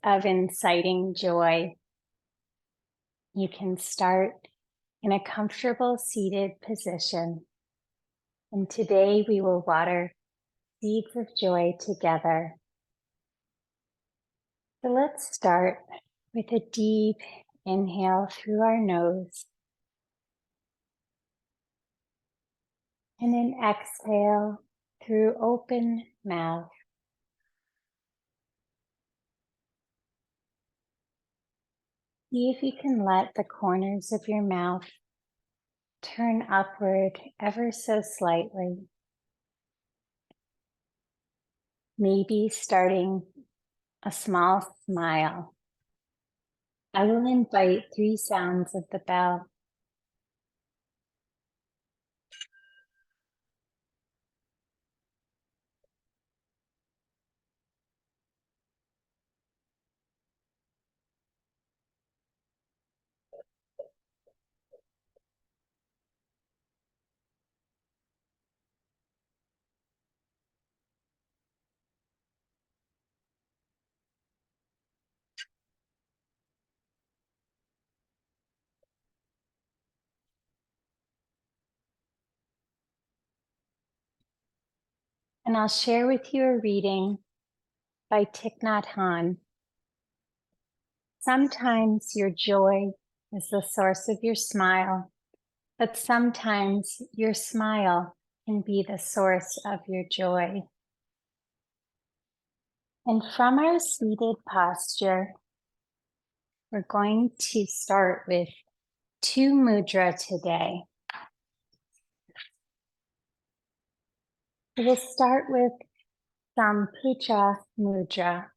of Inciting Joy. You can start in a comfortable seated position. And today we will water seeds of joy together. So let's start with a deep inhale through our nose and an exhale through open mouth. See if you can let the corners of your mouth turn upward ever so slightly. Maybe starting a small smile. I will invite 3 sounds of the bell. And I'll share with you a reading by Thich Nhat Hanh. Sometimes your joy is the source of your smile, but sometimes your smile can be the source of your joy. And from our seated posture, we're going to start with 2 mudra today. We'll start with Sampuja mudra.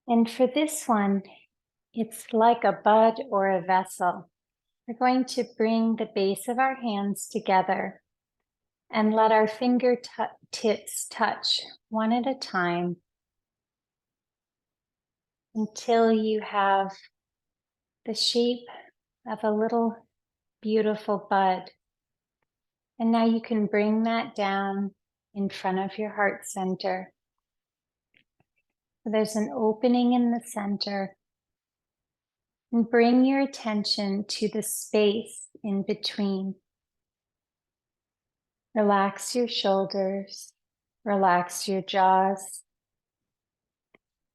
And for this one, it's like a bud or a vessel. We're going to bring the base of our hands together and let our fingertips touch one at a time until you have the shape of a little beautiful bud. And now you can bring that down in front of your heart center. So there's an opening in the center. And bring your attention to the space in between. Relax your shoulders, relax your jaws.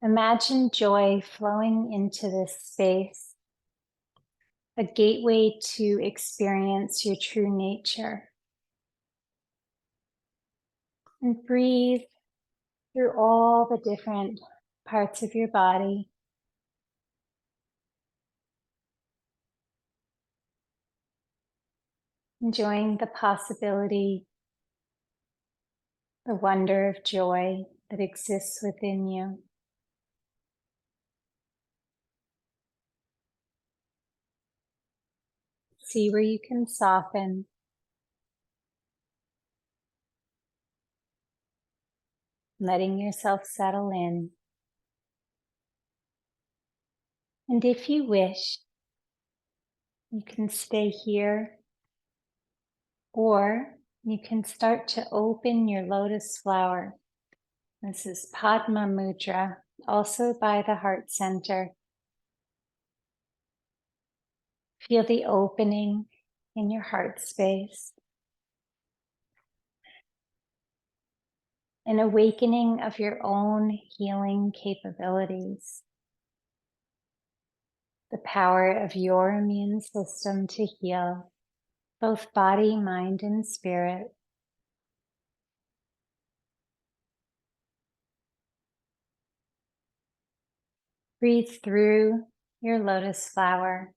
Imagine joy flowing into this space, a gateway to experience your true nature. And breathe through all the different parts of your body. Enjoying the possibility, the wonder of joy that exists within you. See where you can soften. Letting yourself settle in. And if you wish, you can stay here, or you can start to open your lotus flower. This is Padma Mudra, also by the heart center. Feel the opening in your heart space. An awakening of your own healing capabilities. The power of your immune system to heal, both body, mind, and spirit. Breathe through your lotus flower.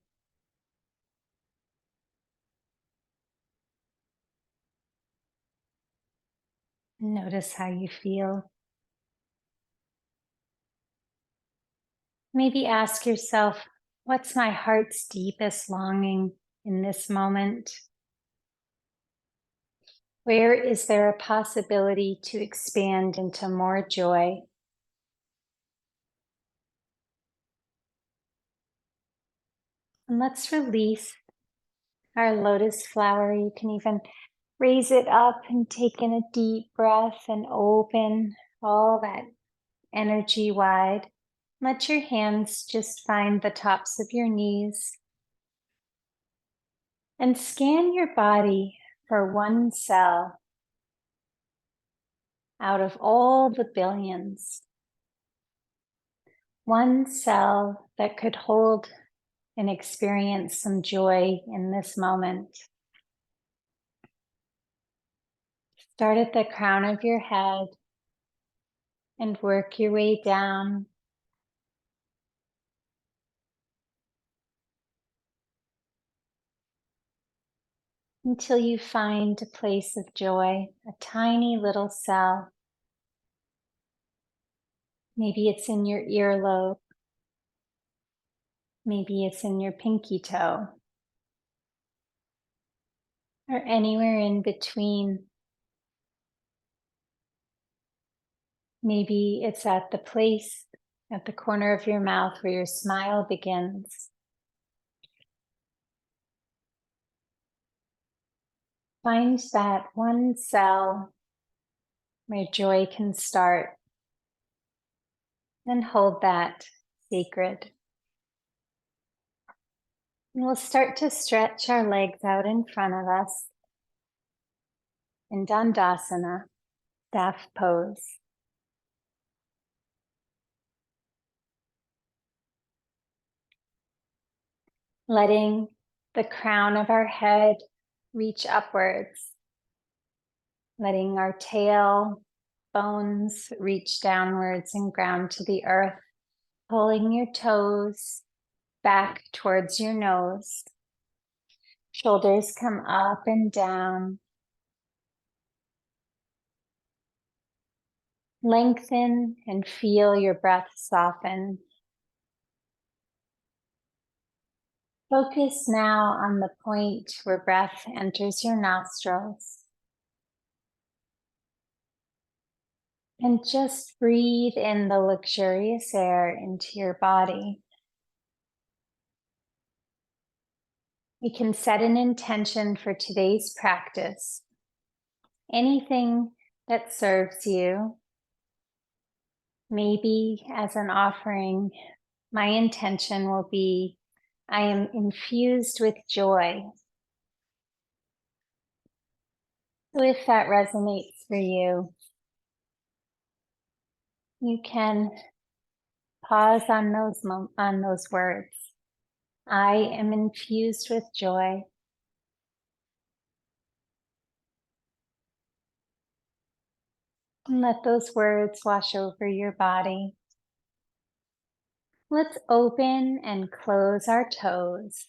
Notice how you feel. Maybe ask yourself, what's my heart's deepest longing in this moment? Where is there a possibility to expand into more joy? And let's release our lotus flower. You can even raise it up and take in a deep breath and open all that energy wide. Let your hands just find the tops of your knees and scan your body for one cell out of all the billions. One cell that could hold and experience some joy in this moment. Start at the crown of your head and work your way down until you find a place of joy, a tiny little cell. Maybe it's in your earlobe. Maybe it's in your pinky toe. Or anywhere in between. Maybe it's at the place at the corner of your mouth where your smile begins. Find that one cell where joy can start, and hold that sacred. And we'll start to stretch our legs out in front of us in Dandasana, staff pose. Letting the crown of our head reach upwards. Letting our tail bones reach downwards and ground to the earth. Pulling your toes back towards your nose. Shoulders come up and down. Lengthen and feel your breath soften. Focus now on the point where breath enters your nostrils. And just breathe in the luxurious air into your body. We can set an intention for today's practice. Anything that serves you. Maybe as an offering, my intention will be, I am infused with joy. So if that resonates for you, you can pause on those words. I am infused with joy. And let those words wash over your body. Let's open and close our toes.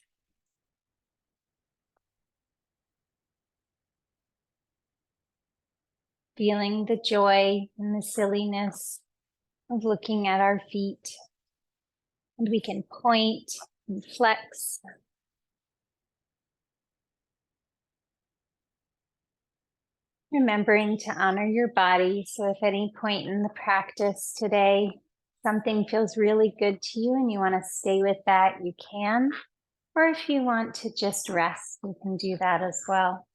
Feeling the joy and the silliness of looking at our feet. And we can point and flex. Remembering to honor your body. So if at any point in the practice today, something feels really good to you and you want to stay with that, you can. Or if you want to just rest, you can do that as well.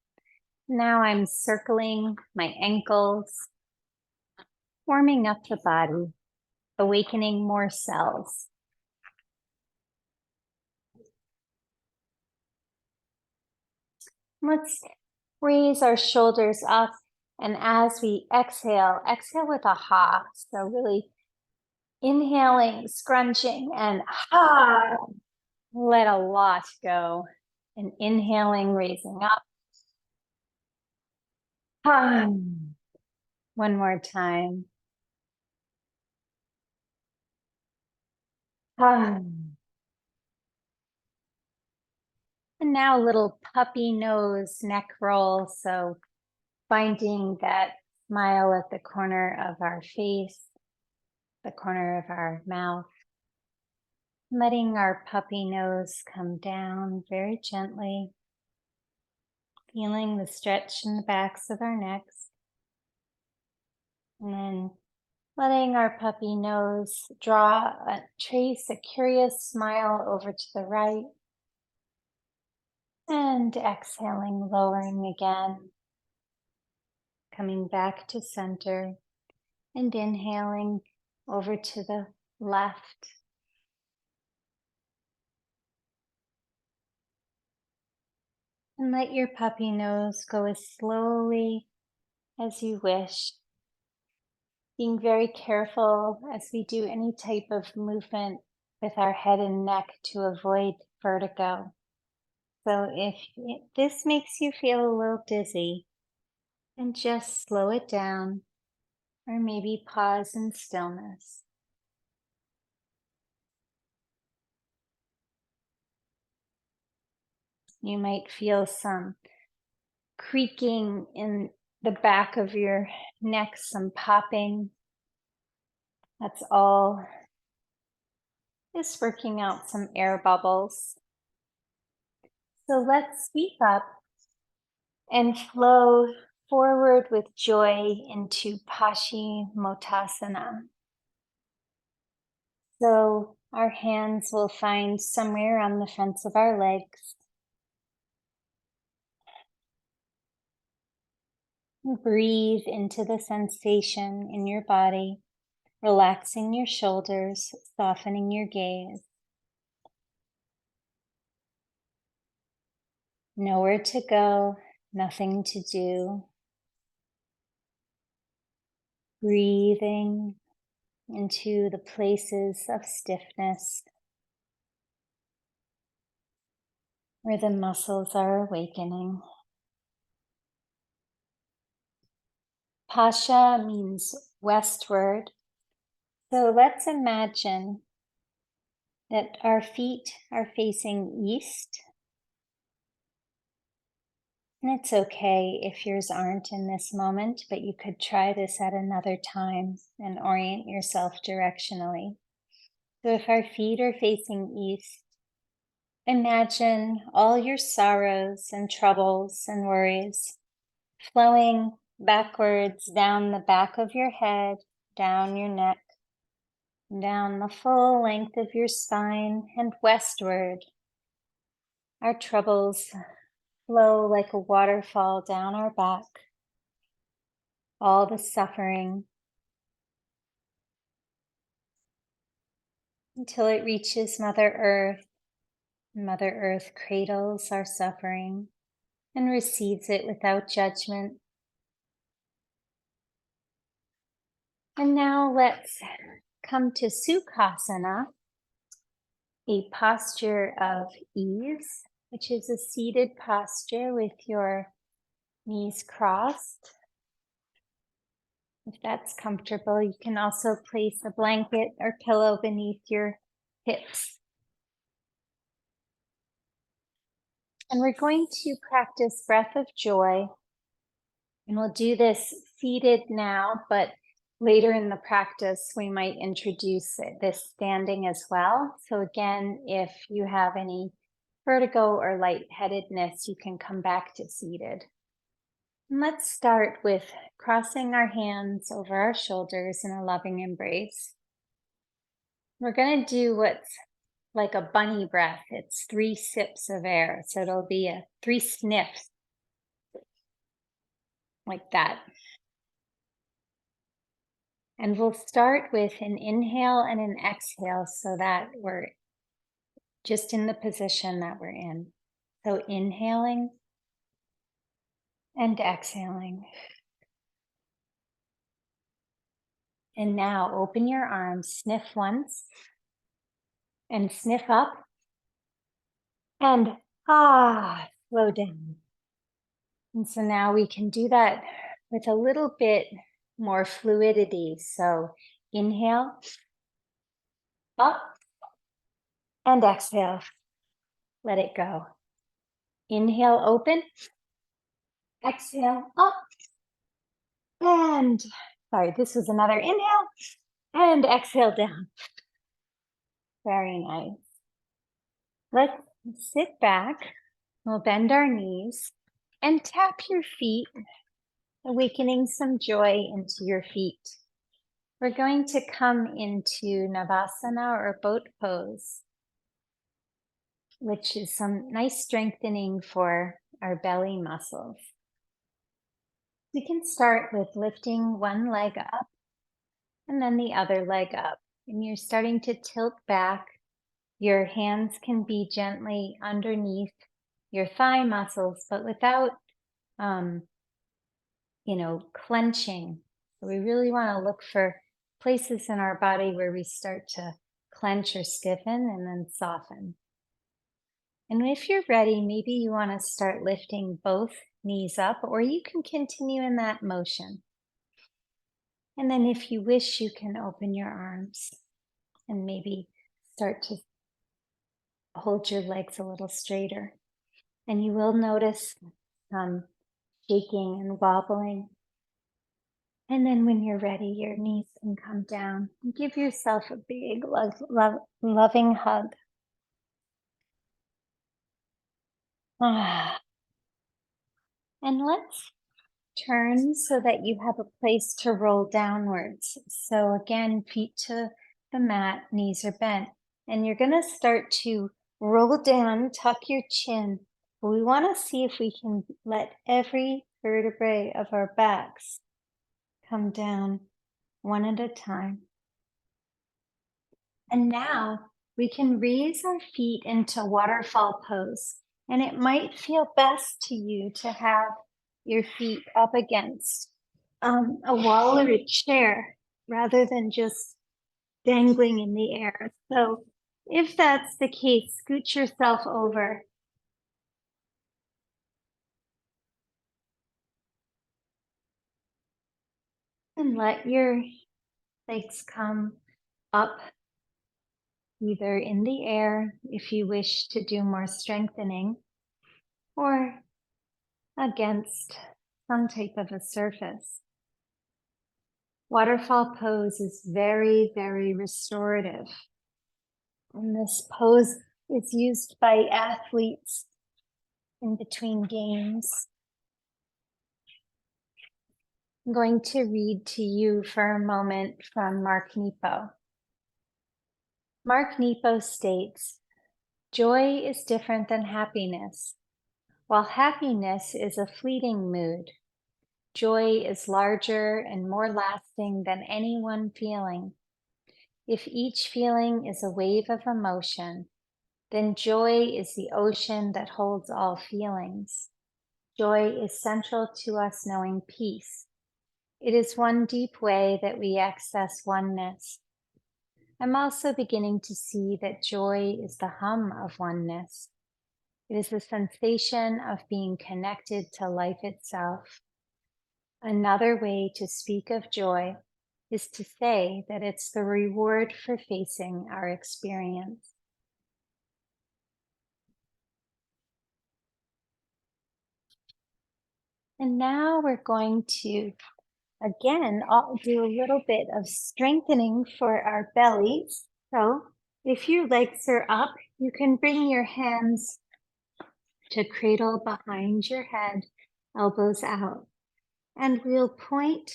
Now I'm circling my ankles, warming up the body, awakening more cells. Let's raise our shoulders up, and as we exhale, exhale with a ha. So really inhaling, scrunching, and ha. Let a lot go. And inhaling, raising up. Ha. One more time. Ha. And now a little puppy nose neck roll. So finding that smile at the corner of our face, the corner of our mouth. Letting our puppy nose come down very gently. Feeling the stretch in the backs of our necks. And then letting our puppy nose trace a curious smile over to the right. And exhaling, lowering again. Coming back to center and inhaling, over to the left. And let your puppy nose go as slowly as you wish, being very careful as we do any type of movement with our head and neck to avoid vertigo. So if this makes you feel a little dizzy, then just slow it down or maybe pause in stillness. You might feel some creaking in the back of your neck, some popping. That's all just working out some air bubbles. So let's sweep up and flow forward with joy into Paschimottanasana. So our hands will find somewhere on the fronts of our legs. Breathe into the sensation in your body, relaxing your shoulders, softening your gaze. Nowhere to go, nothing to do. Breathing into the places of stiffness where the muscles are awakening. Pascha means westward. So let's imagine that our feet are facing east. And it's okay if yours aren't in this moment, but you could try this at another time and orient yourself directionally. So if our feet are facing east, imagine all your sorrows and troubles and worries flowing backwards down the back of your head, down your neck, down the full length of your spine, and westward. Our troubles flow like a waterfall down our back. All the suffering until it reaches Mother Earth. Mother Earth cradles our suffering and receives it without judgment. And now let's come to Sukhasana, a posture of ease, which is a seated posture with your knees crossed. If that's comfortable, you can also place a blanket or pillow beneath your hips. And we're going to practice breath of joy. And we'll do this seated now, but later in the practice, we might introduce this standing as well. So again, if you have any vertigo or lightheadedness, you can come back to seated. And let's start with crossing our hands over our shoulders in a loving embrace. We're going to do what's like a bunny breath. It's 3 sips of air. So it'll be 3 sniffs like that. And we'll start with an inhale and an exhale so that we're just in the position that we're in. So inhaling and exhaling. And now open your arms, sniff once, and sniff up, and slow down. And so now we can do that with a little bit more fluidity. So inhale, up, and exhale. Let it go. Inhale, open. Exhale, up. And, sorry, this was another inhale. And exhale down. Very nice. Let's sit back. We'll bend our knees and tap your feet, awakening some joy into your feet. We're going to come into Navasana or boat pose, which is some nice strengthening for our belly muscles. We can start with lifting one leg up and then the other leg up. And you're starting to tilt back. Your hands can be gently underneath your thigh muscles, but without, um, clenching. So we really want to look for places in our body where we start to clench or stiffen and then soften. And if you're ready, maybe you want to start lifting both knees up, or you can continue in that motion. And then if you wish, you can open your arms and maybe start to hold your legs a little straighter. And you will notice some shaking and wobbling. And then when you're ready, your knees can come down. Give yourself a big, loving hug. And let's turn so that you have a place to roll downwards. So again, feet to the mat, knees are bent. And you're going to start to roll down, tuck your chin. We want to see if we can let every vertebrae of our backs come down one at a time. And now we can raise our feet into waterfall pose. And it might feel best to you to have your feet up against a wall or a chair rather than just dangling in the air. So if that's the case, scoot yourself over. And let your legs come up either in the air if you wish to do more strengthening, or against some type of a surface. Waterfall pose is very, very restorative. And this pose is used by athletes in between games. I'm going to read to you for a moment from Mark Nepo. Mark Nepo states, "Joy is different than happiness. While happiness is a fleeting mood, joy is larger and more lasting than any one feeling. If each feeling is a wave of emotion, then joy is the ocean that holds all feelings. Joy is central to us knowing peace. It is one deep way that we access oneness. I'm also beginning to see that joy is the hum of oneness. It is the sensation of being connected to life itself. Another way to speak of joy is to say that it's the reward for facing our experience." And now we're going to, again, I'll do a little bit of strengthening for our bellies. So if your legs are up, you can bring your hands to cradle behind your head, elbows out. And we'll point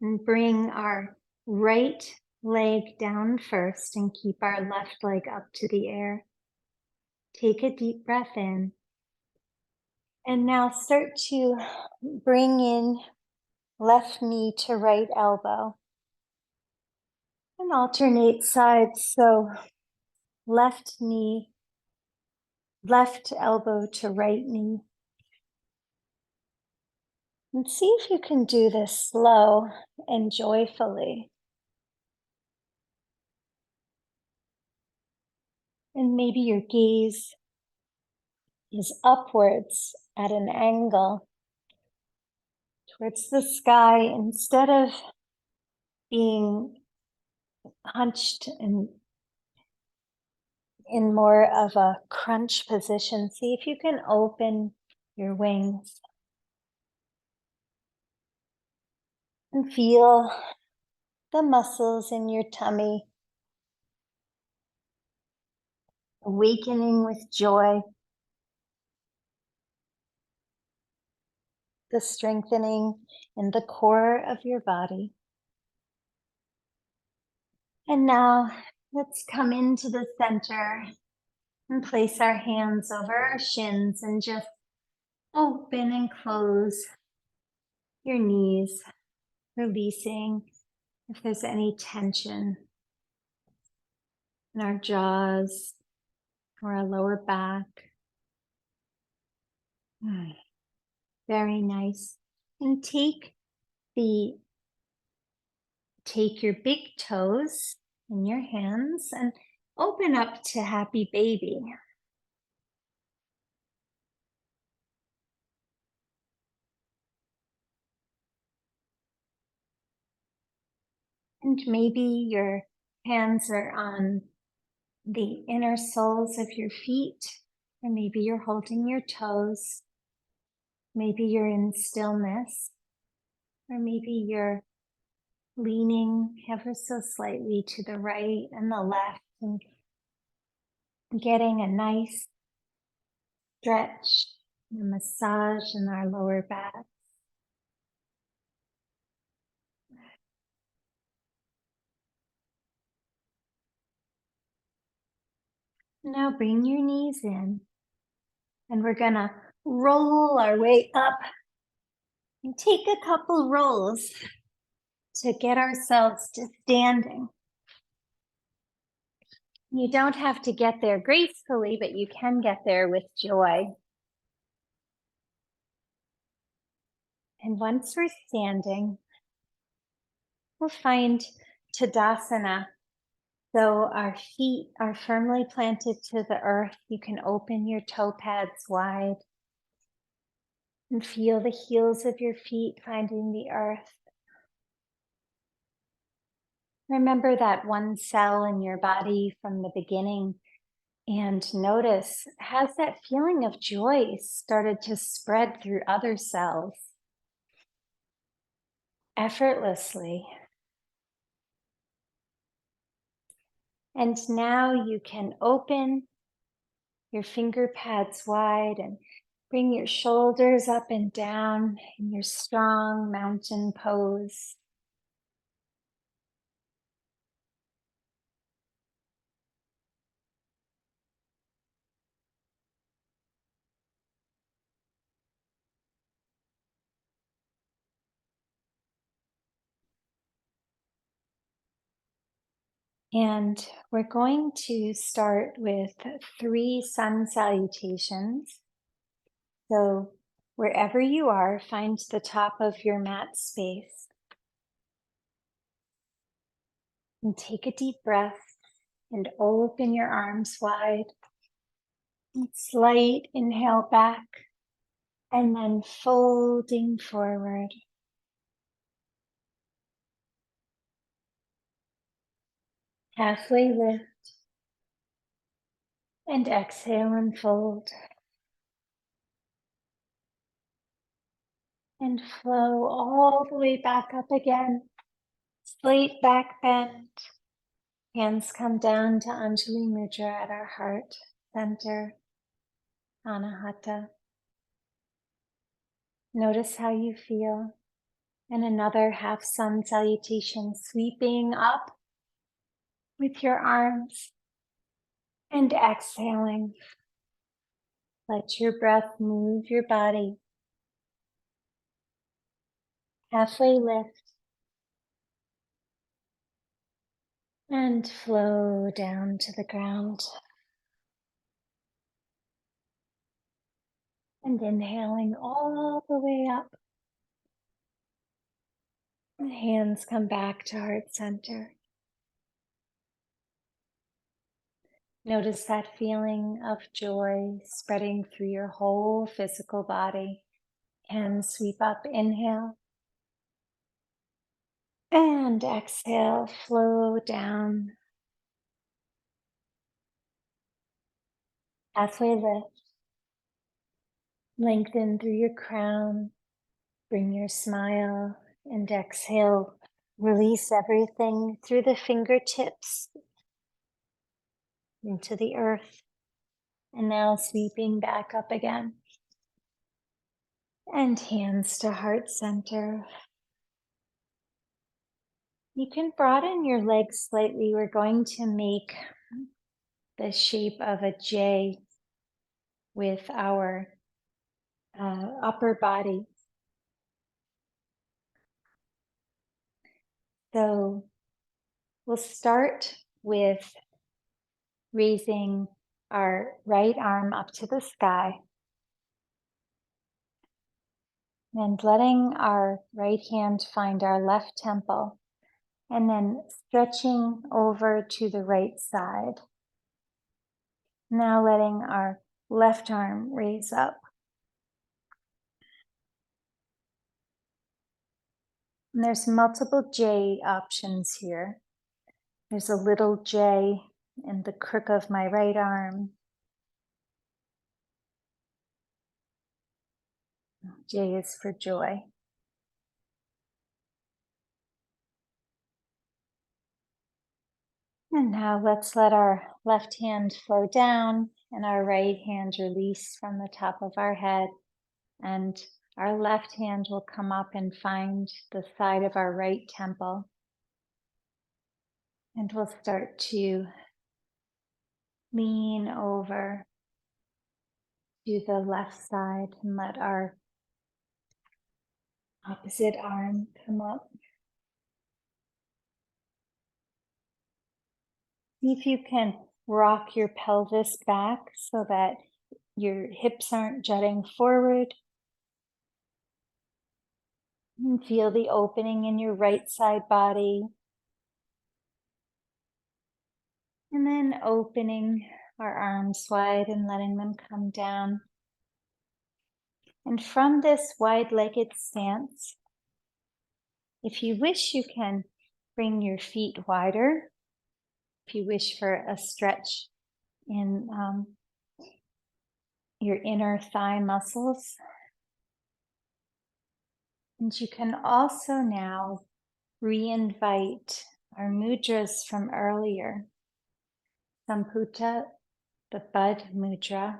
and bring our right leg down first and keep our left leg up to the air. Take a deep breath in. And now start to bring in left knee to right elbow. And alternate sides. So left knee, left elbow to right knee. And see if you can do this slow and joyfully. And maybe your gaze is upwards at an angle towards the sky instead of being hunched and in more of a crunch position. See if you can open your wings and feel the muscles in your tummy awakening with joy, the strengthening in the core of your body. And now let's come into the center and place our hands over our shins and just open and close your knees, releasing if there's any tension in our jaws or our lower back. Very nice. And take your big toes in your hands and open up to happy baby. And maybe your hands are on the inner soles of your feet, or maybe you're holding your toes. Maybe you're in stillness, or maybe you're leaning ever so slightly to the right and the left and getting a nice stretch and a massage in our lower back. Now bring your knees in, and we're gonna roll our way up and take a couple rolls to get ourselves to standing. You don't have to get there gracefully, but you can get there with joy. And once we're standing, we'll find Tadasana. So our feet are firmly planted to the earth. You can open your toe pads wide and feel the heels of your feet finding the earth. Remember that one cell in your body from the beginning and notice, has that feeling of joy started to spread through other cells effortlessly? And now you can open your finger pads wide and bring your shoulders up and down in your strong mountain pose. And we're going to start with 3 sun salutations. So wherever you are, find the top of your mat space. And take a deep breath and open your arms wide. And slight inhale back and then folding forward. Halfway lift and exhale and fold. And flow all the way back up again. Slight back bend. Hands come down to Anjali Mudra at our heart center, Anahata. Notice how you feel. And another half sun salutation, sweeping up with your arms and exhaling. Let your breath move your body. Halfway lift and flow down to the ground. And inhaling all the way up. And hands come back to heart center. Notice that feeling of joy spreading through your whole physical body. Hands sweep up, inhale. And exhale, flow down. Halfway lift. Lengthen through your crown. Bring your smile and exhale. Release everything through the fingertips into the earth. And now sweeping back up again. And hands to heart center. You can broaden your legs slightly. We're going to make the shape of a J with our upper body. So we'll start with raising our right arm up to the sky and letting our right hand find our left temple, and then stretching over to the right side. Now letting our left arm raise up. And there's multiple J options here. There's a little J in the crook of my right arm. J is for joy. And now let's let our left hand flow down and our right hand release from the top of our head. And our left hand will come up and find the side of our right temple. And we'll start to lean over to the left side and let our opposite arm come up. See if you can rock your pelvis back so that your hips aren't jutting forward. And feel the opening in your right side body. And then opening our arms wide and letting them come down. And from this wide-legged stance, if you wish, you can bring your feet wider. If you wish for a stretch in your inner thigh muscles. And you can also now re-invite our mudras from earlier. Samputa, the bud mudra,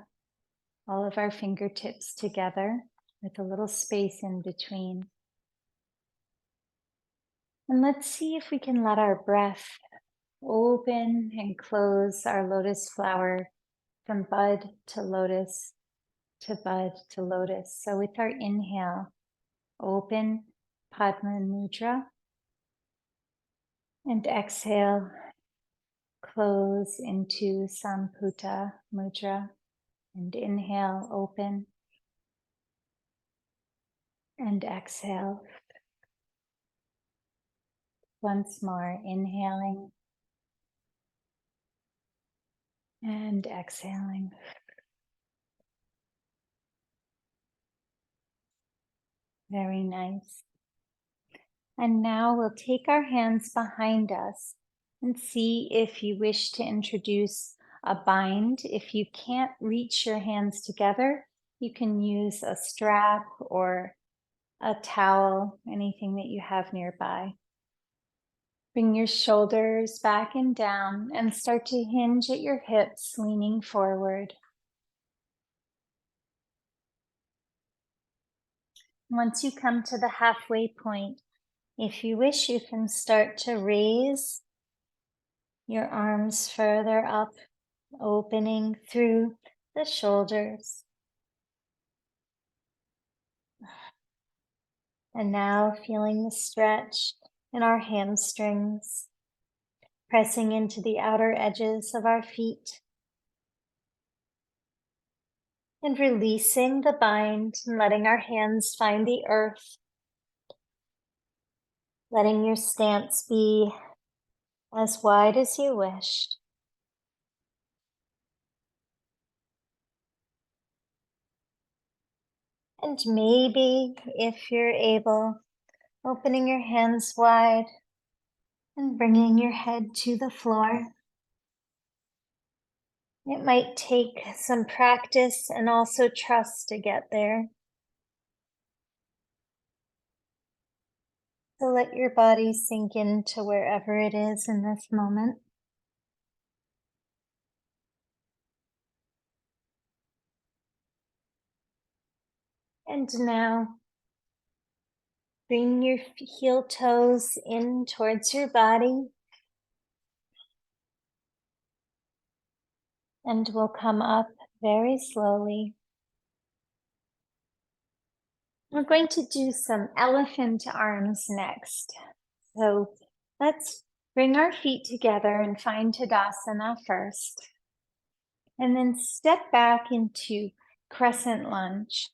all of our fingertips together with a little space in between. And let's see if we can let our breath open and close our lotus flower from bud to lotus to bud to lotus. So with our inhale, open Padma Mudra, and exhale, close into Samputa Mudra, and inhale, open, and exhale. Once more, inhaling and exhaling. Very nice. And now we'll take our hands behind us and see if you wish to introduce a bind. If you can't reach your hands together, you can use a strap or a towel, anything that you have nearby. Bring your shoulders back and down and start to hinge at your hips, leaning forward. Once you come to the halfway point, if you wish, you can start to raise your arms further up, opening through the shoulders. And now feeling the stretch in our hamstrings, pressing into the outer edges of our feet. And releasing the bind and letting our hands find the earth. Letting your stance be as wide as you wish. And maybe, if you're able, opening your hands wide and bringing your head to the floor. It might take some practice and also trust to get there. So let your body sink into wherever it is in this moment. And now, bring your heel toes in towards your body. And we'll come up very slowly. We're going to do some elephant arms next. So Let's bring our feet together and find Tadasana first. And then step back into crescent lunge.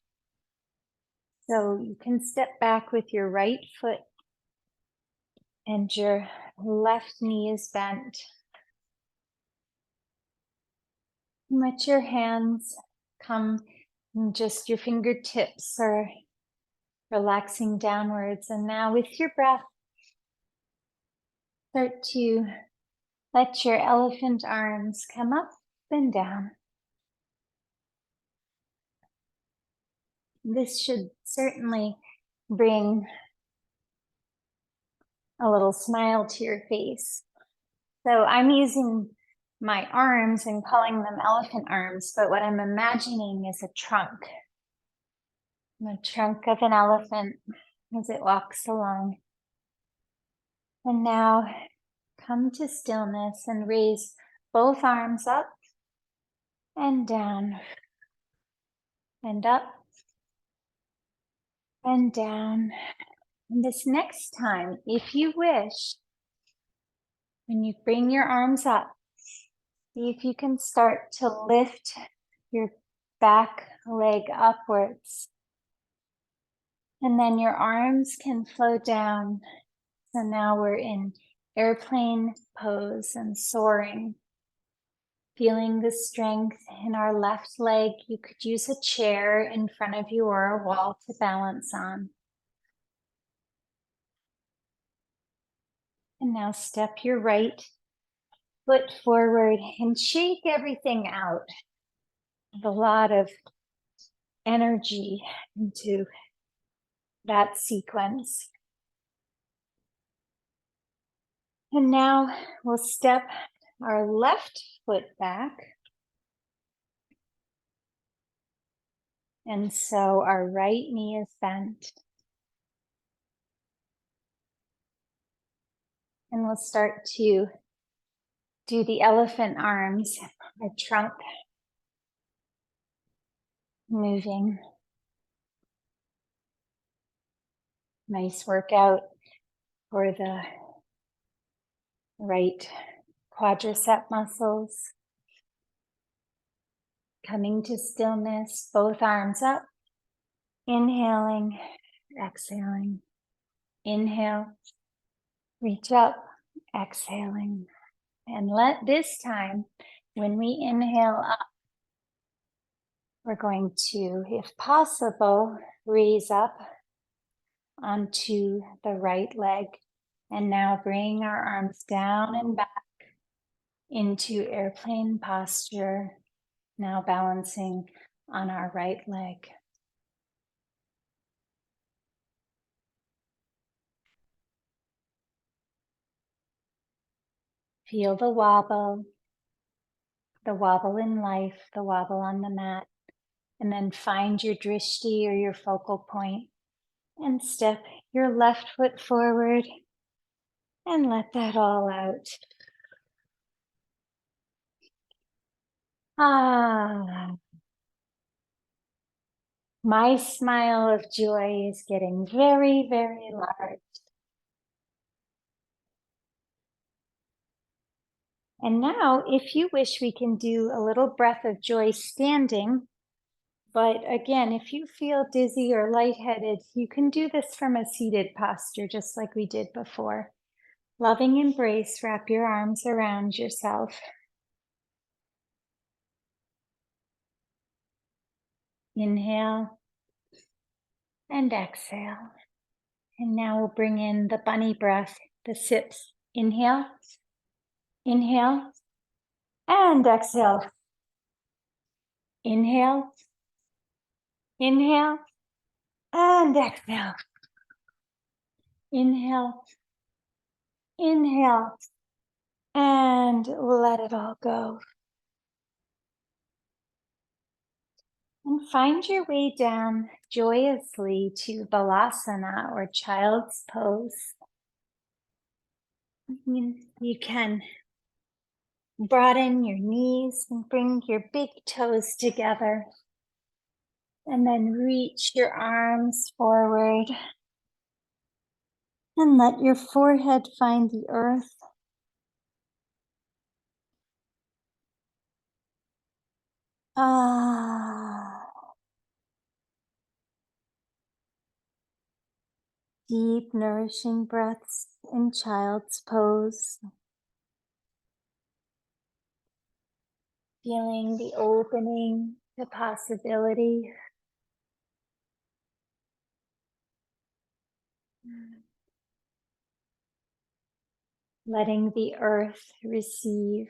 So you can step back with your right foot and your left knee is bent. Let your hands come, and just your fingertips are relaxing downwards. And now with your breath, start to let your elephant arms come up and down. This should certainly bring a little smile to your face. So I'm using my arms and calling them elephant arms, but what I'm imagining is a trunk. The trunk of an elephant as it walks along. And now come to stillness and raise both arms up and down and up and down. And this next time, if you wish, when you bring your arms up, see if you can start to lift your back leg upwards. And then your arms can flow down. So now we're in airplane pose and soaring. Feeling the strength in our left leg. You could use a chair in front of you or a wall to balance on. And now step your right foot forward and shake everything out. A lot of energy into that sequence. And now we'll step our left foot back. And so our right knee is bent. And we'll start to do the elephant arms, our trunk moving. Nice workout for the right quadricep muscles. Coming to stillness, both arms up. Inhaling, exhaling. Inhale, reach up, exhaling. And let this time, when we inhale up, we're going to, if possible, raise up onto the right leg. And now bring our arms down and back into airplane posture. Now balancing on our right leg. Feel the wobble in life, the wobble on the mat. And then find your drishti or your focal point and step your left foot forward and let that all out. My smile of joy is getting very, very large. And now, if you wish, we can do a little breath of joy standing. But again, if you feel dizzy or lightheaded, you can do this from a seated posture, just like we did before. Loving embrace, wrap your arms around yourself. Inhale and exhale. And now we'll bring in the bunny breath, the sips. Inhale, inhale, and exhale. Inhale, inhale, and exhale. Inhale, inhale, and let it all go. And find your way down joyously to Balasana or Child's Pose. You can broaden your knees and bring your big toes together. And then reach your arms forward. And let your forehead find the earth. Deep, nourishing breaths in child's pose. Feeling the opening, the possibility. Letting the earth receive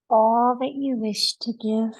all that you wish to give.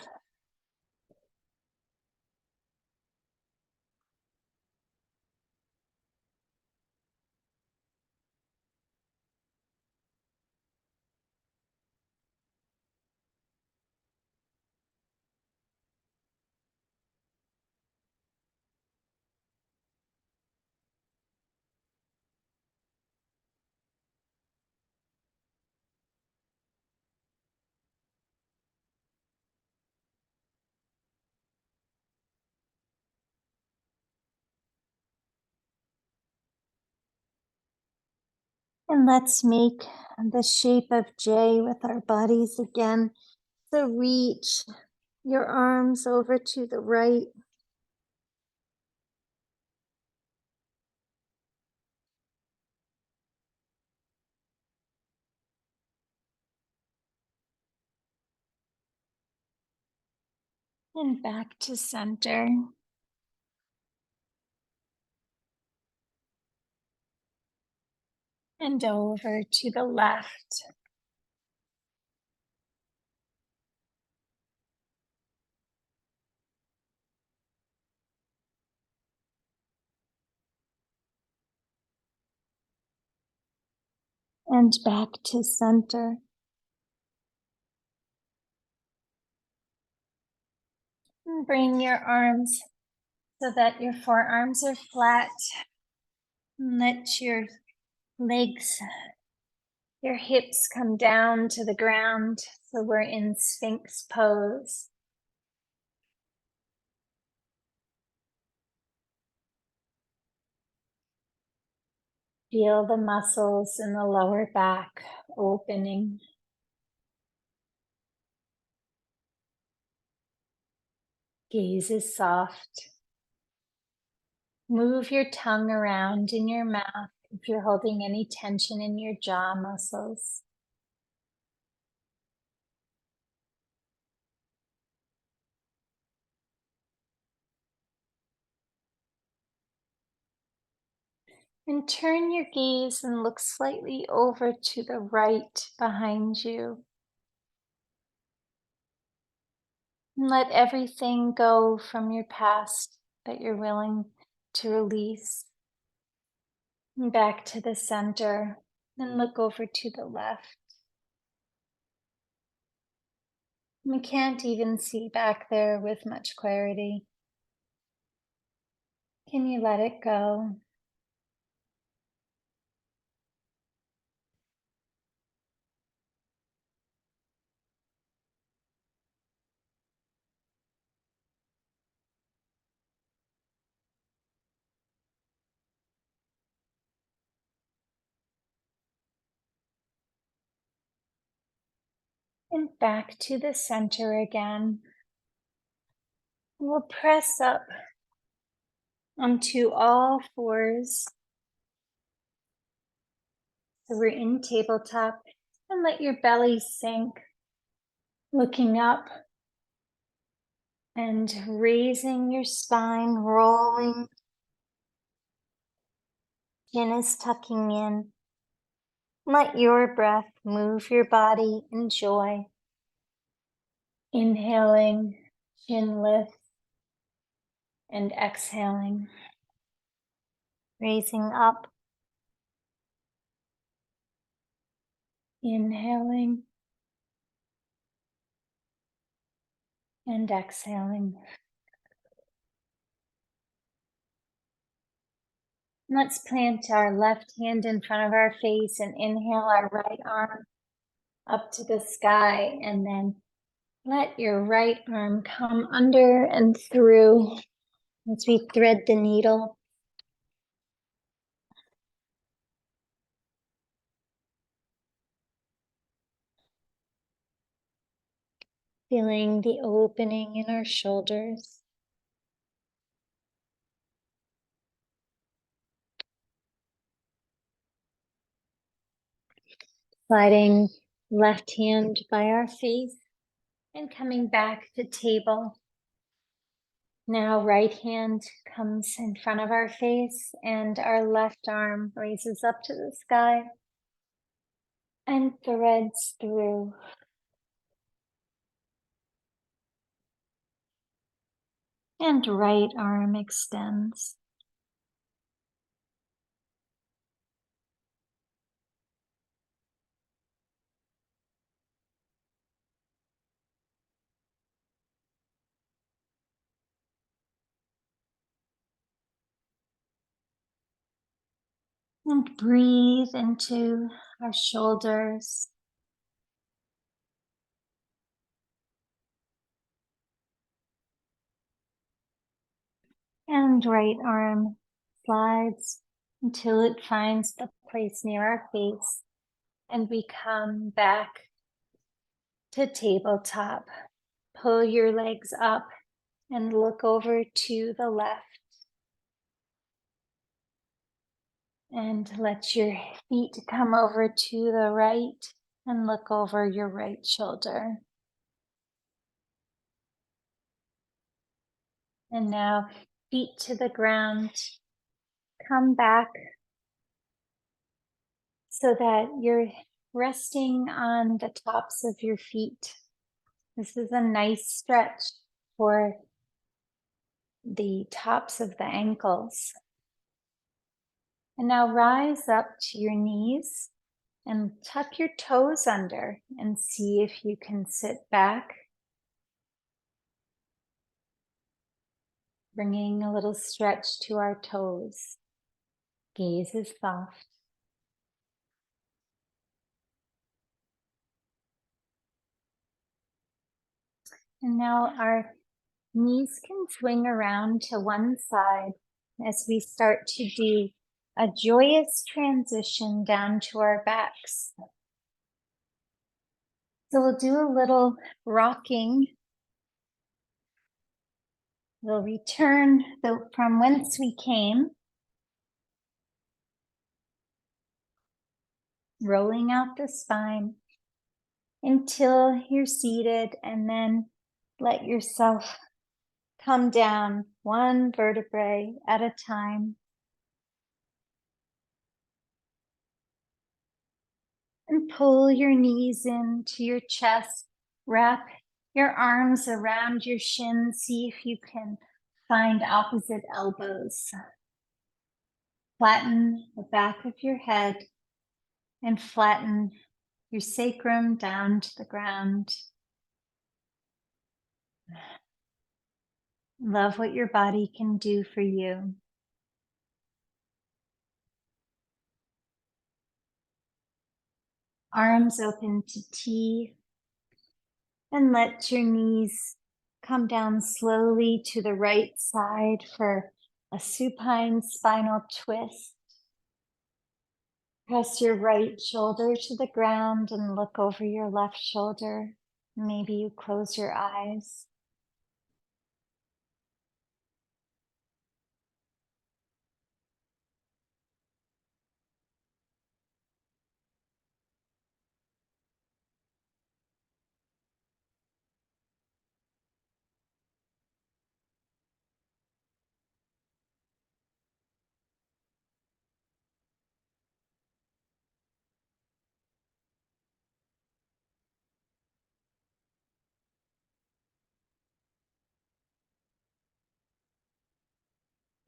And let's make the shape of J with our bodies again. So reach your arms over to the right. And back to center. And over to the left. And back to center. And bring your arms so that your forearms are flat. And let your legs, your hips come down to the ground. So we're in Sphinx pose. Feel the muscles in the lower back opening. Gaze is soft. Move your tongue around in your mouth if you're holding any tension in your jaw muscles. And turn your gaze and look slightly over to the right behind you. And let everything go from your past that you're willing to release. And back to the center and look over to the left. We can't even see back there with much clarity. Can you let it go? And back to the center again. We'll press up onto all fours. So we're in tabletop, and let your belly sink, looking up and raising your spine, rolling. Chin is tucking in. Let your breath move your body in joy. Inhaling, chin lift, and exhaling. Raising up. Inhaling and exhaling. Let's plant our left hand in front of our face and inhale our right arm up to the sky, and then let your right arm come under and through as we thread the needle. Feeling the opening in our shoulders. Sliding left hand by our face and coming back to table. Now right hand comes in front of our face and our left arm raises up to the sky and threads through. And right arm extends. And breathe into our shoulders. And right arm slides until it finds the place near our face. And we come back to tabletop. Pull your legs up and look over to the left. And let your feet come over to the right and look over your right shoulder. And now feet to the ground. Come back so that you're resting on the tops of your feet. This is a nice stretch for the tops of the ankles. And now rise up to your knees and tuck your toes under and see if you can sit back, bringing a little stretch to our toes. Gaze is soft. And now our knees can swing around to one side as we start to do a joyous transition down to our backs. So we'll do a little rocking. We'll return from whence we came, rolling out the spine until you're seated, and then let yourself come down one vertebrae at a time. And pull your knees into your chest. Wrap your arms around your shins. See if you can find opposite elbows. Flatten the back of your head and flatten your sacrum down to the ground. Love what your body can do for you. Arms open to T, and let your knees come down slowly to the right side for a supine spinal twist. Press your right shoulder to the ground and look over your left shoulder. Maybe you close your eyes.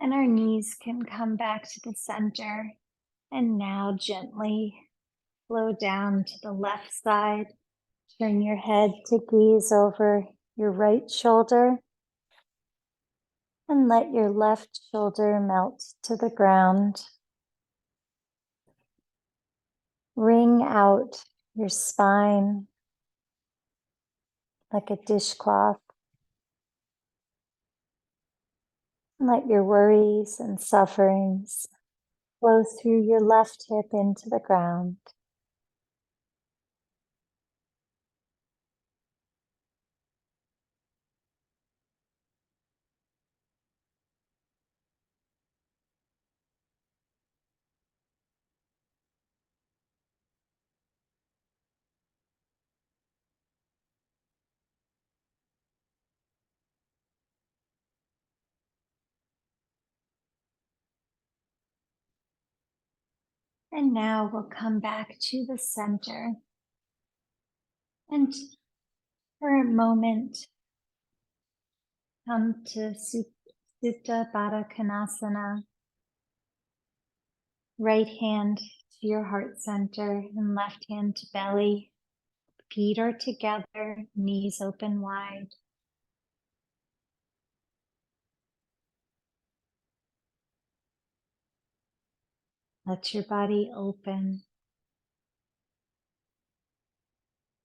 And our knees can come back to the center. And now gently flow down to the left side. Turn your head to gaze over your right shoulder. And let your left shoulder melt to the ground. Wring out your spine like a dishcloth. Let your worries and sufferings flow through your left hip into the ground. And now we'll come back to the center. And for a moment, come to Supta Baddha Konasana. Right hand to your heart center and left hand to belly. Feet are together, knees open wide. Let your body open.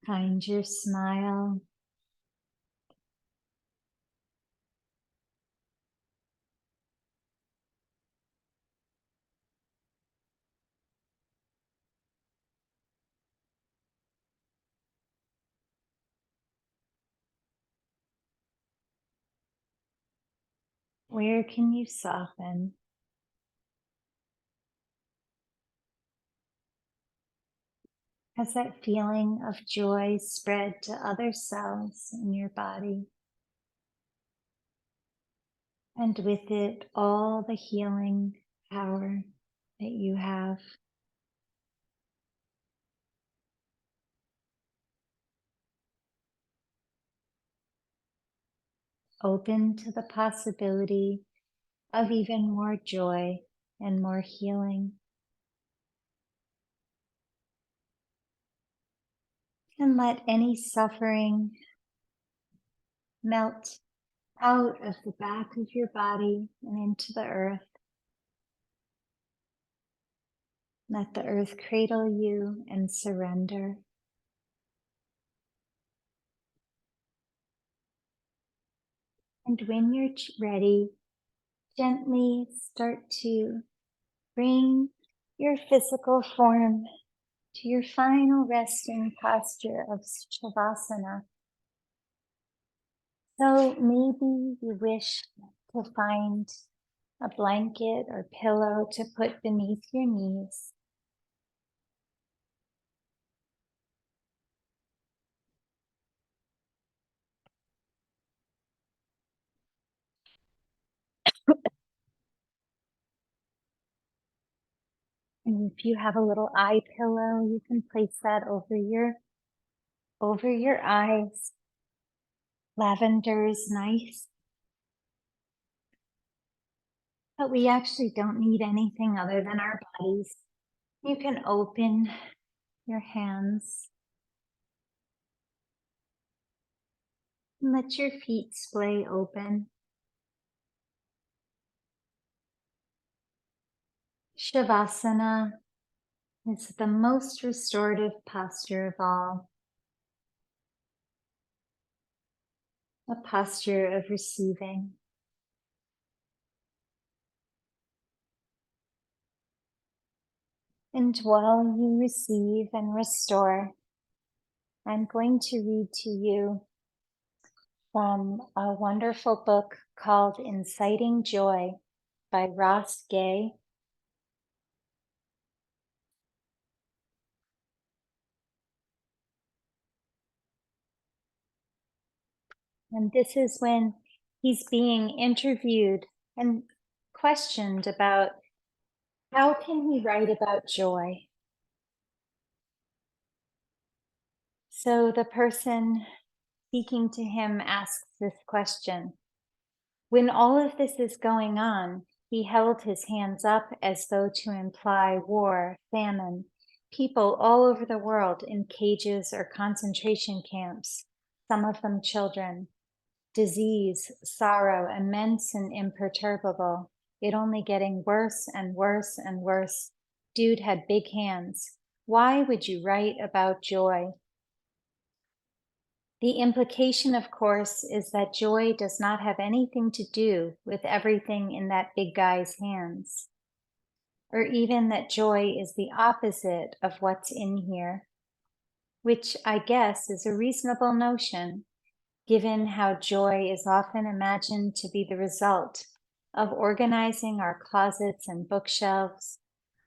Find your smile. Where can you soften? Has that feeling of joy spread to other cells in your body? And with it, all the healing power that you have. Open to the possibility of even more joy and more healing. And let any suffering melt out of the back of your body and into the earth. Let the earth cradle you and surrender. And when you're ready, gently start to bring your physical form to your final resting posture of Shavasana. So maybe you wish to find a blanket or pillow to put beneath your knees. And if you have a little eye pillow, you can place that over your eyes. Lavender is nice, but we actually don't need anything other than our bodies. You can open your hands and let your feet splay open. Shavasana is the most restorative posture of all. A posture of receiving. And while you receive and restore, I'm going to read to you from a wonderful book called Inciting Joy by Ross Gay. And this is when he's being interviewed and questioned about how can he write about joy? So the person speaking to him asks this question. When all of this is going on, he held his hands up as though to imply war, famine, people all over the world in cages or concentration camps, some of them children, disease, sorrow, immense and imperturbable, it only getting worse and worse and worse. Dude had big hands. Why would you write about joy? The implication, of course, is that joy does not have anything to do with everything in that big guy's hands, or even that joy is the opposite of what's in here, which I guess is a reasonable notion, given how joy is often imagined to be the result of organizing our closets and bookshelves,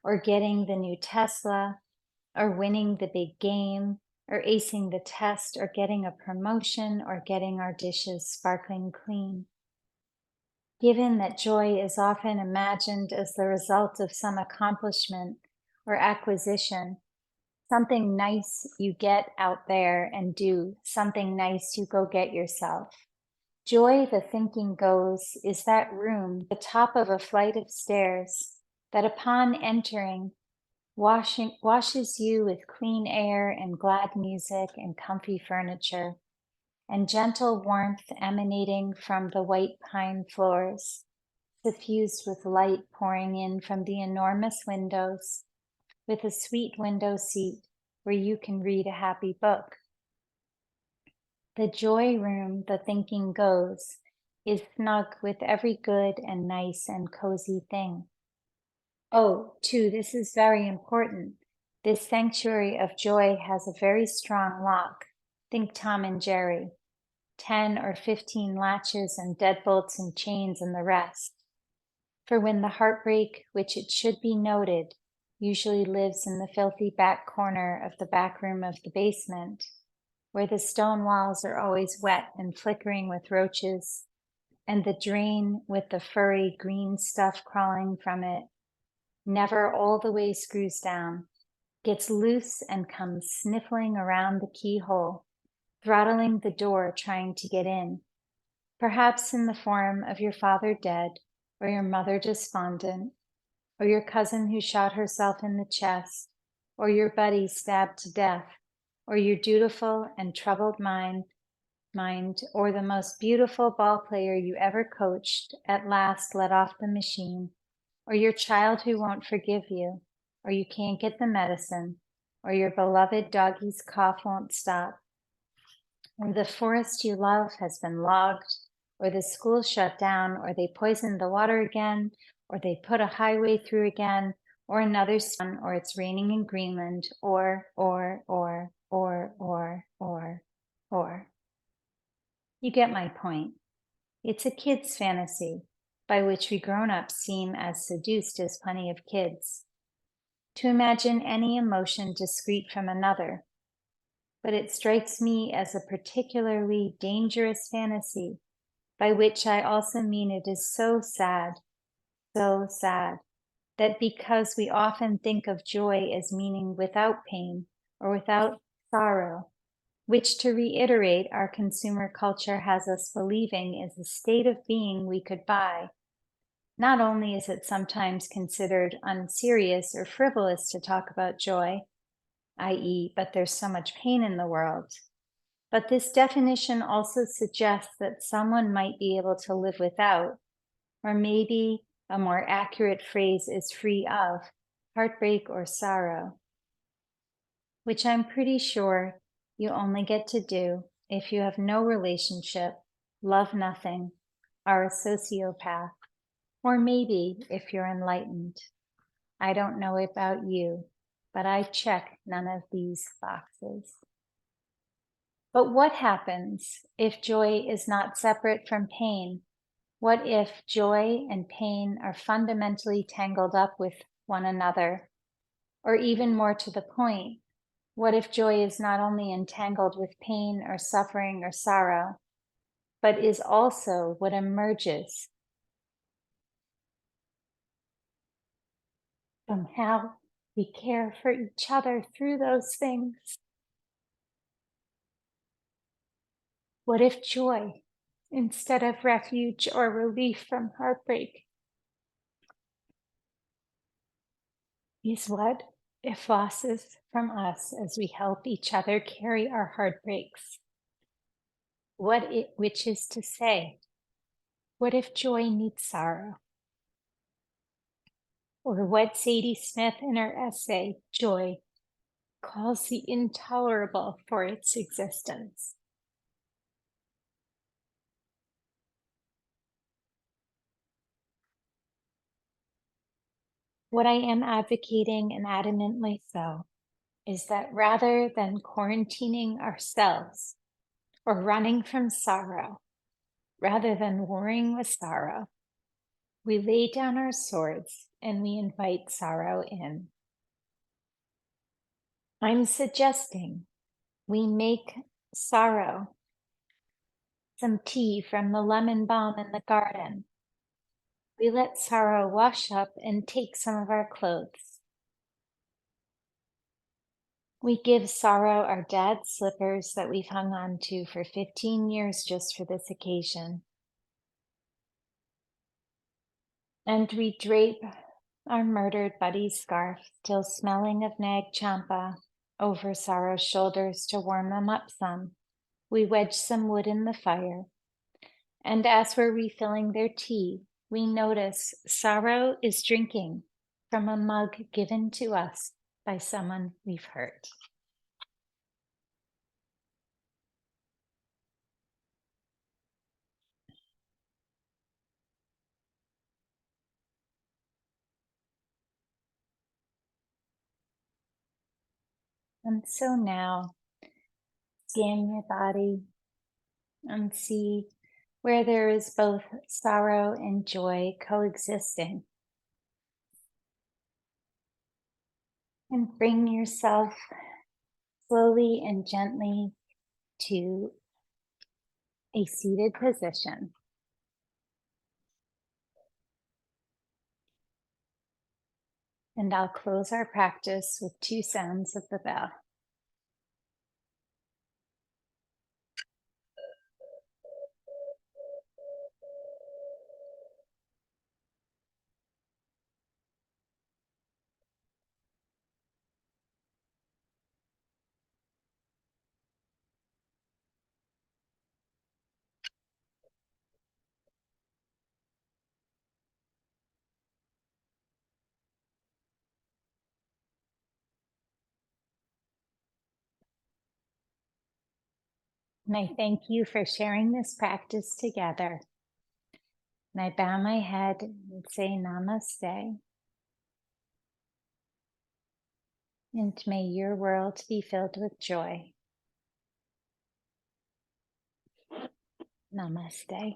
or getting the new Tesla, or winning the big game, or acing the test, or getting a promotion, or getting our dishes sparkling clean. Given that joy is often imagined as the result of some accomplishment or acquisition, something nice you get out there and do, something nice you go get yourself. Joy, the thinking goes, is that room, the top of a flight of stairs, that upon entering washes you with clean air and glad music and comfy furniture, and gentle warmth emanating from the white pine floors, suffused with light pouring in from the enormous windows, with a sweet window seat where you can read a happy book. The joy room, the thinking goes, is snug with every good and nice and cozy thing. Oh, too, this is very important. This sanctuary of joy has a very strong lock. Think Tom and Jerry. 10 or 15 latches and deadbolts and chains and the rest. For when the heartbreak, which it should be noted, usually lives in the filthy back corner of the back room of the basement, where the stone walls are always wet and flickering with roaches, and the drain with the furry green stuff crawling from it never all the way screws down, gets loose and comes sniffling around the keyhole, throttling the door trying to get in, perhaps in the form of your father dead, or your mother despondent, or your cousin who shot herself in the chest, or your buddy stabbed to death, or your dutiful and troubled mind, or the most beautiful ball player you ever coached at last let off the machine, or your child who won't forgive you, or you can't get the medicine, or your beloved doggy's cough won't stop, or the forest you love has been logged, or the school shut down, or they poisoned the water again, or they put a highway through again, or another sun, or it's raining in Greenland, or. You get my point. It's a kid's fantasy, by which we grown-ups seem as seduced as plenty of kids, to imagine any emotion discrete from another. But it strikes me as a particularly dangerous fantasy, by which I also mean it is so sad, that because we often think of joy as meaning without pain or without sorrow, which, to reiterate, our consumer culture has us believing is a state of being we could buy. Not only is it sometimes considered unserious or frivolous to talk about joy, i.e., but there's so much pain in the world, but this definition also suggests that someone might be able to live without, or maybe a more accurate phrase is free of, heartbreak or sorrow, which I'm pretty sure you only get to do if you have no relationship, love nothing, are a sociopath, or maybe if you're enlightened. I don't know about you, but I check none of these boxes. But what happens if joy is not separate from pain? What if joy and pain are fundamentally tangled up with one another? Or even more to the point, what if joy is not only entangled with pain or suffering or sorrow, but is also what emerges from how we care for each other through those things? What if joy, instead of refuge or relief from heartbreak, is what if losses from us as we help each other carry our heartbreaks? Which is to say, what if joy needs sorrow? Or what Sadie Smith in her essay, Joy, calls the intolerable for its existence. What I am advocating, and adamantly so, is that rather than quarantining ourselves or running from sorrow, rather than warring with sorrow, we lay down our swords and we invite sorrow in. I'm suggesting we make sorrow some tea from the lemon balm in the garden. We let sorrow wash up and take some of our clothes. We give sorrow our dad's slippers that we've hung on to for 15 years just for this occasion. And we drape our murdered buddy's scarf, still smelling of nag champa, over Sorrow's shoulders to warm them up some. We wedge some wood in the fire. And as we're refilling their tea, we notice Sorrow is drinking from a mug given to us by someone we've hurt. And so now, scan your body and see where there is both sorrow and joy coexisting. And bring yourself slowly and gently to a seated position. And I'll close our practice with 2 sounds of the bell. And I thank you for sharing this practice together. And I bow my head and say namaste. And may your world be filled with joy. Namaste.